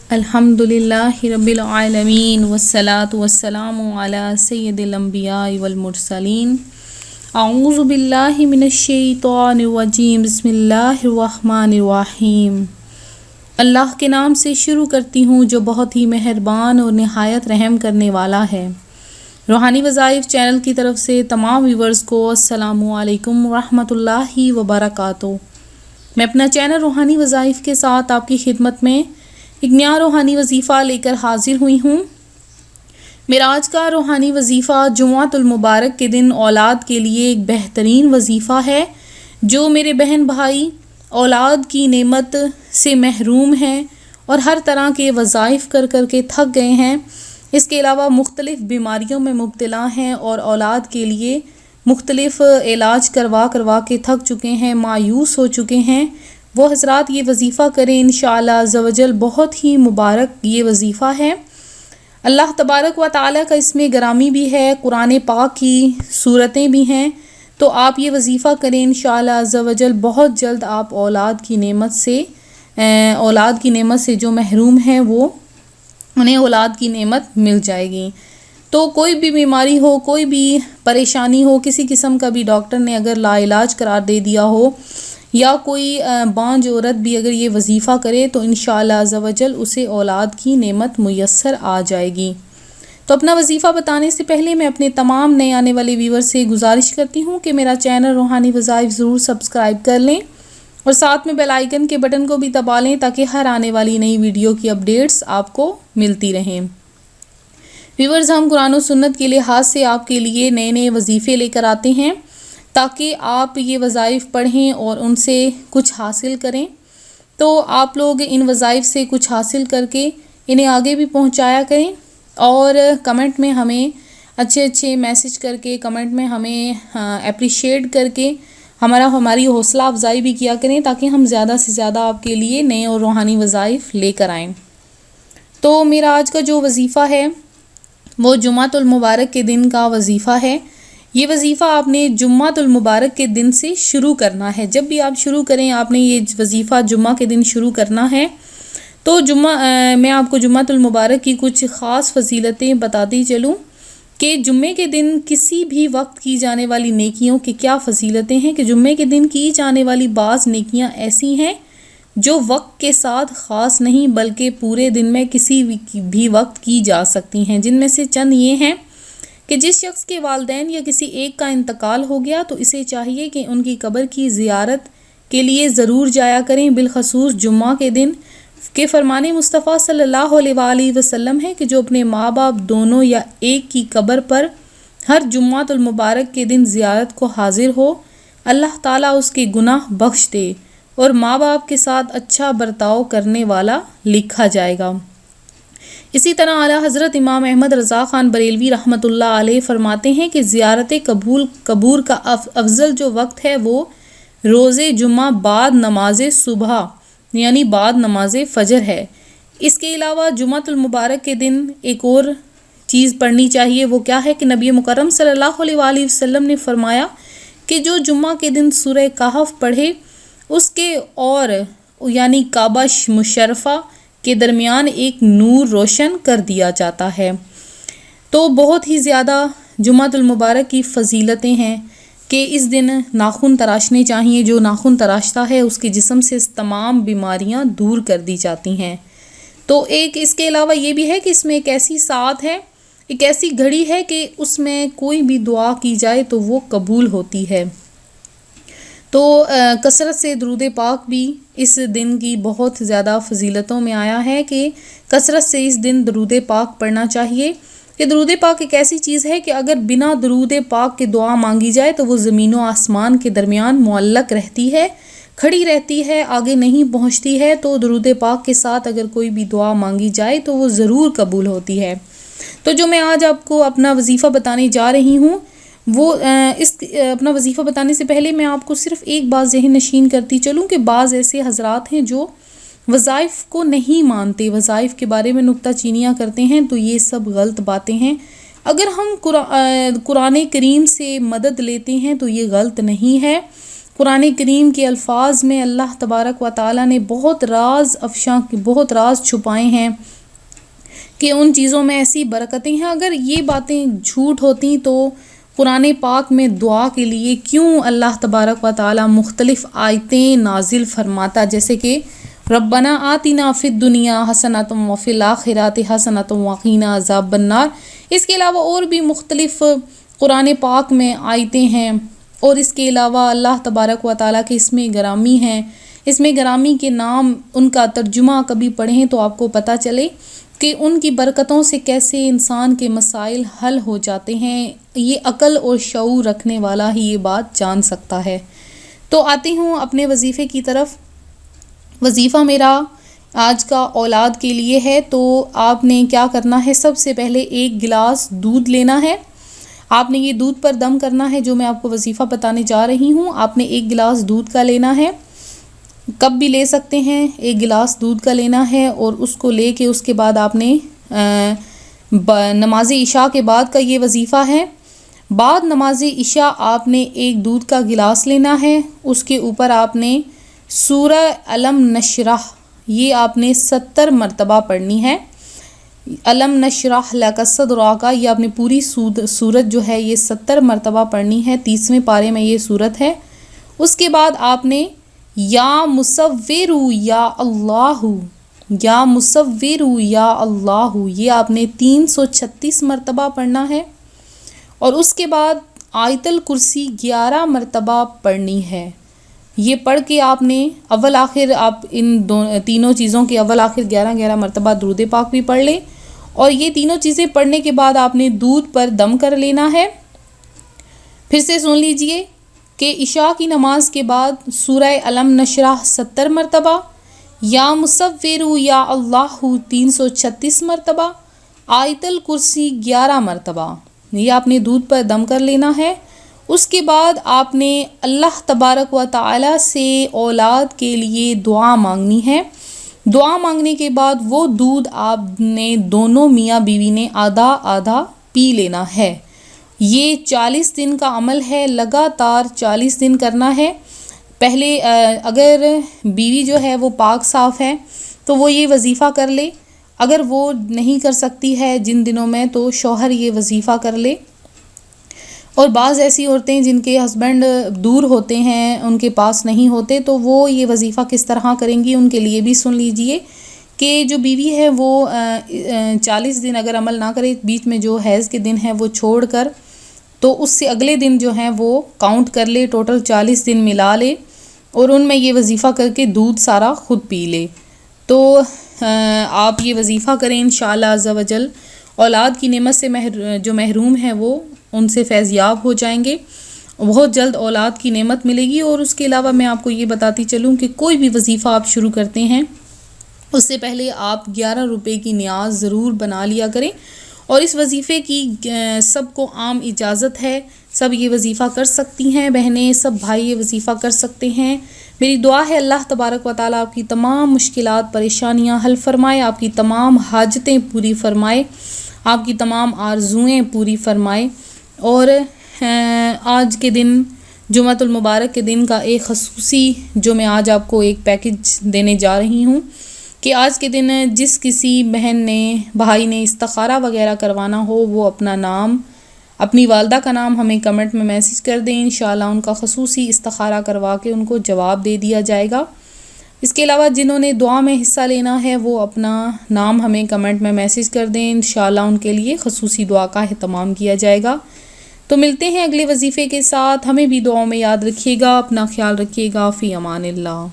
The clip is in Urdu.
الحمدللہ رب العالمین والصلاة والسلام علی سید الانبیاء والمرسلین اعوذ باللہ من الشیطان الرجیم بسم اللہ الرحمن الرحیم۔ اللہ کے نام سے شروع کرتی ہوں جو بہت ہی مہربان اور نہایت رحم کرنے والا ہے۔ روحانی وظائف چینل کی طرف سے تمام ویورز کو السلام علیکم ورحمۃ اللہ وبرکاتہ۔ میں اپنا چینل روحانی وظائف کے ساتھ آپ کی خدمت میں ایک نیا روحانی وظیفہ لے کر حاضر ہوئی ہوں۔ میرا آج کا روحانی وظیفہ جمعۃ المبارک کے دن اولاد کے لیے ایک بہترین وظیفہ ہے۔ جو میرے بہن بھائی اولاد کی نعمت سے محروم ہیں اور ہر طرح کے وظائف کر کر کے تھک گئے ہیں، اس کے علاوہ مختلف بیماریوں میں مبتلا ہیں اور اولاد کے لیے مختلف علاج کروا کے تھک چکے ہیں، مایوس ہو چکے ہیں، وہ حضرات یہ وظیفہ کریں انشاءاللہ عز و جل۔ بہت ہی مبارک یہ وظیفہ ہے۔ اللہ تبارک و تعالیٰ کا اس میں گرامی بھی ہے، قرآن پاک کی صورتیں بھی ہیں، تو آپ یہ وظیفہ کریں انشاءاللہ عز و جل۔ بہت جلد آپ اولاد کی نعمت سے جو محروم ہیں وہ انہیں اولاد کی نعمت مل جائے گی۔ تو کوئی بھی بیماری ہو، کوئی بھی پریشانی ہو، کسی قسم کا بھی ڈاکٹر نے اگر لا علاج قرار دے دیا ہو، یا کوئی بانجھ عورت بھی اگر یہ وظیفہ کرے تو انشاءاللہ عز و جل اسے اولاد کی نعمت میسر آ جائے گی۔ تو اپنا وظیفہ بتانے سے پہلے میں اپنے تمام نئے آنے والے ویور سے گزارش کرتی ہوں کہ میرا چینل روحانی وظائف ضرور سبسکرائب کر لیں اور ساتھ میں بیل آئیکن کے بٹن کو بھی دبا لیں تاکہ ہر آنے والی نئی ویڈیو کی اپڈیٹس آپ کو ملتی رہیں۔ ویورز، ہم قرآن و سنت کے لحاظ سے آپ کے لیے نئے نئے وظیفے لے کر آتے ہیں تاکہ آپ یہ وظائف پڑھیں اور ان سے کچھ حاصل کریں۔ تو آپ لوگ ان وظائف سے کچھ حاصل کر کے انہیں آگے بھی پہنچایا کریں اور کمنٹ میں ہمیں اچھے میسج کر کے، کمنٹ میں ہمیں اپریشیٹ کر کے ہماری حوصلہ افزائی بھی کیا کریں تاکہ ہم زیادہ سے زیادہ آپ کے لیے نئے اور روحانی وظائف لے کر آئیں۔ تو میرا آج کا جو وظیفہ ہے وہ جمعۃ المبارک کے دن کا وظیفہ ہے۔ یہ وظیفہ آپ نے جمعۃ المبارک کے دن سے شروع کرنا ہے۔ جب بھی آپ شروع کریں آپ نے یہ وظیفہ جمعہ کے دن شروع کرنا ہے۔ تو میں آپ کو جمعۃ المبارک کی کچھ خاص فضیلتیں بتاتی چلوں کہ جمعے کے دن کسی بھی وقت کی جانے والی نیکیوں کی کیا فضیلتیں ہیں، کہ جمعے کے دن کی جانے والی بعض نیکیاں ایسی ہیں جو وقت کے ساتھ خاص نہیں بلکہ پورے دن میں کسی بھی وقت کی جا سکتی ہیں۔ جن میں سے چند یہ ہیں کہ جس شخص کے والدین یا کسی ایک کا انتقال ہو گیا تو اسے چاہیے کہ ان کی قبر کی زیارت کے لیے ضرور جایا کریں، بالخصوص جمعہ کے دن، کہ فرمان مصطفیٰ صلی اللہ علیہ وآلہ وسلم ہے کہ جو اپنے ماں باپ دونوں یا ایک کی قبر پر ہر جمعۃ المبارک کے دن زیارت کو حاضر ہو، اللہ تعالیٰ اس کے گناہ بخش دے اور ماں باپ کے ساتھ اچھا برتاؤ کرنے والا لکھا جائے گا۔ اسی طرح اعلیٰ حضرت امام احمد رضا خان بریلوی رحمۃ اللہ علیہ فرماتے ہیں کہ زیارت قبور کا افضل جو وقت ہے وہ روز جمعہ بعد نماز صبح یعنی بعد نماز فجر ہے۔ اس کے علاوہ جمعۃ المبارک کے دن ایک اور چیز پڑھنی چاہیے، وہ کیا ہے کہ نبی مکرم صلی اللہ علیہ وآلہ وسلم نے فرمایا کہ جو جمعہ کے دن سورہ کہف پڑھے اس کے اور یعنی کعبہ مشرفہ کے درمیان ایک نور روشن کر دیا جاتا ہے۔ تو بہت ہی زیادہ جمعۃ المبارک کی فضیلتیں ہیں کہ اس دن ناخن تراشنے چاہیے، جو ناخن تراشتا ہے اس کے جسم سے تمام بیماریاں دور کر دی جاتی ہیں۔ تو ایک اس کے علاوہ یہ بھی ہے کہ اس میں ایک ایسی ساعت ہے، ایک ایسی گھڑی ہے کہ اس میں کوئی بھی دعا کی جائے تو وہ قبول ہوتی ہے۔ تو کثرت سے درود پاک بھی اس دن کی بہت زیادہ فضیلتوں میں آیا ہے کہ کثرت سے اس دن درود پاک پڑھنا چاہیے۔ کہ درود پاک ایک ایسی چیز ہے کہ اگر بنا درود پاک کے دعا مانگی جائے تو وہ زمین و آسمان کے درمیان معلق رہتی ہے، کھڑی رہتی ہے، آگے نہیں پہنچتی ہے۔ تو درود پاک کے ساتھ اگر کوئی بھی دعا مانگی جائے تو وہ ضرور قبول ہوتی ہے۔ تو جو میں آج آپ کو اپنا وظیفہ بتانے جا رہی ہوں وہ اپنا وظیفہ بتانے سے پہلے میں آپ کو صرف ایک بات ذہن نشین کرتی چلوں کہ بعض ایسے حضرات ہیں جو وظائف کو نہیں مانتے، وظائف کے بارے میں نکتہ چینیاں کرتے ہیں، تو یہ سب غلط باتیں ہیں۔ اگر ہم قرآن کریم سے مدد لیتے ہیں تو یہ غلط نہیں ہے۔ قرآن کریم کے الفاظ میں اللہ تبارک و تعالیٰ نے بہت راز چھپائے ہیں کہ ان چیزوں میں ایسی برکتیں ہیں. اگر یہ باتیں جھوٹ ہوتی تو قرآن پاک میں دعا کے لیے کیوں اللہ تبارک و تعالیٰ مختلف آیتیں نازل فرماتا، جیسے کہ ربنا آتنا فی الدنیا حسنۃ وفی الآخرۃ حسنۃ وقنا عذاب النار. اس کے علاوہ اور بھی مختلف قرآن پاک میں آیتیں ہیں، اور اس کے علاوہ اللہ تبارک و تعالیٰ کے اسم گرامی ہیں. اسم گرامی کے نام ان کا ترجمہ کبھی پڑھیں تو آپ کو پتہ چلے کہ ان کی برکتوں سے کیسے انسان کے مسائل حل ہو جاتے ہیں. یہ عقل اور شعور رکھنے والا ہی یہ بات جان سکتا ہے. تو آتی ہوں اپنے وظیفے کی طرف. وظیفہ میرا آج کا اولاد کے لیے ہے. تو آپ نے کیا کرنا ہے، سب سے پہلے ایک گلاس دودھ لینا ہے. آپ نے یہ دودھ پر دم کرنا ہے. جو میں آپ کو وظیفہ بتانے جا رہی ہوں، آپ نے ایک گلاس دودھ کا لینا ہے. کپ بھی لے سکتے ہیں. ایک گلاس دودھ کا لینا ہے اور اس کو لے کے اس کے بعد آپ نے نماز عشاء کے بعد کا یہ وظیفہ ہے. بعد نماز عشاء آپ نے ایک دودھ کا گلاس لینا ہے. اس کے اوپر آپ نے سورہ علم نشرح یہ آپ نے 70 مرتبہ پڑھنی ہے. علم نشرح لک صدرک یہ آپ نے پوری سورت جو ہے یہ 70 مرتبہ پڑھنی ہے. 30ویں پارے میں یہ سورت ہے. اس کے بعد آپ نے یا مصور یا اللہ، یا مصور یا اللہ یہ آپ نے 336 مرتبہ پڑھنا ہے. اور اس کے بعد آیت الکرسی 11 مرتبہ پڑھنی ہے. یہ پڑھ کے آپ نے اول آخر آپ ان تینوں چیزوں کے اول آخر 11 مرتبہ درود پاک بھی پڑھ لیں. اور یہ تینوں چیزیں پڑھنے کے بعد آپ نے دودھ پر دم کر لینا ہے. پھر سے سن لیجئے کہ عشاء کی نماز کے بعد سورہ علم نشرح 70 مرتبہ، یا مصور یا اللہ 336 مرتبہ، آیت الکرسی 11 مرتبہ یہ آپ نے دودھ پر دم کر لینا ہے. اس کے بعد آپ نے اللہ تبارک و تعالی سے اولاد کے لیے دعا مانگنی ہے. دعا مانگنے کے بعد وہ دودھ آپ نے دونوں میاں بیوی نے آدھا آدھا پی لینا ہے. یہ 40 دن کا عمل ہے، لگاتار 40 دن کرنا ہے. پہلے اگر بیوی جو ہے وہ پاک صاف ہے تو وہ یہ وظیفہ کر لے. اگر وہ نہیں کر سکتی ہے جن دنوں میں تو شوہر یہ وظیفہ کر لے. اور بعض ایسی عورتیں جن کے ہسبینڈ دور ہوتے ہیں، ان کے پاس نہیں ہوتے، تو وہ یہ وظیفہ کس طرح کریں گی ان کے لیے بھی سن لیجئے کہ جو بیوی ہے وہ 40 دن اگر عمل نہ کرے، بیچ میں جو حیض کے دن ہیں وہ چھوڑ کر، تو اس سے اگلے دن جو ہیں وہ کاؤنٹ کر لے، ٹوٹل 40 دن ملا لے اور ان میں یہ وظیفہ کر کے دودھ سارا خود پی لے. تو آپ یہ وظیفہ کریں انشاءاللہ عز و جل. اولاد کی نعمت سے جو محروم ہیں وہ ان سے فیض یاب ہو جائیں گے. بہت جلد اولاد کی نعمت ملے گی. اور اس کے علاوہ میں آپ کو یہ بتاتی چلوں کہ کوئی بھی وظیفہ آپ شروع کرتے ہیں اس سے پہلے آپ 11 روپے کی نیاز ضرور بنا لیا کریں. اور اس وظیفے کی سب کو عام اجازت ہے، سب یہ وظیفہ کر سکتی ہیں، بہنیں سب بھائی یہ وظیفہ کر سکتے ہیں. میری دعا ہے اللہ تبارک و تعالیٰ آپ کی تمام مشکلات پریشانیاں حل فرمائے، آپ کی تمام حاجتیں پوری فرمائے، آپ کی تمام آرزوئیں پوری فرمائے. اور آج کے دن جمعۃ المبارک کے دن کا ایک خصوصی جو میں آج آپ کو ایک پیکج دینے جا رہی ہوں کہ آج کے دن جس کسی بہن نے بھائی نے استخارہ وغیرہ کروانا ہو وہ اپنا نام، اپنی والدہ کا نام ہمیں کمنٹ میں میسج کر دیں. انشاءاللہ ان کا خصوصی استخارہ کروا کے ان کو جواب دے دیا جائے گا. اس کے علاوہ جنہوں نے دعا میں حصہ لینا ہے وہ اپنا نام ہمیں کمنٹ میں میسج کر دیں. انشاءاللہ ان کے لیے خصوصی دعا کا اہتمام کیا جائے گا. تو ملتے ہیں اگلے وظیفے کے ساتھ. ہمیں بھی دعاؤں میں یاد رکھیے گا. اپنا خیال رکھیے گا. فی امان اللہ.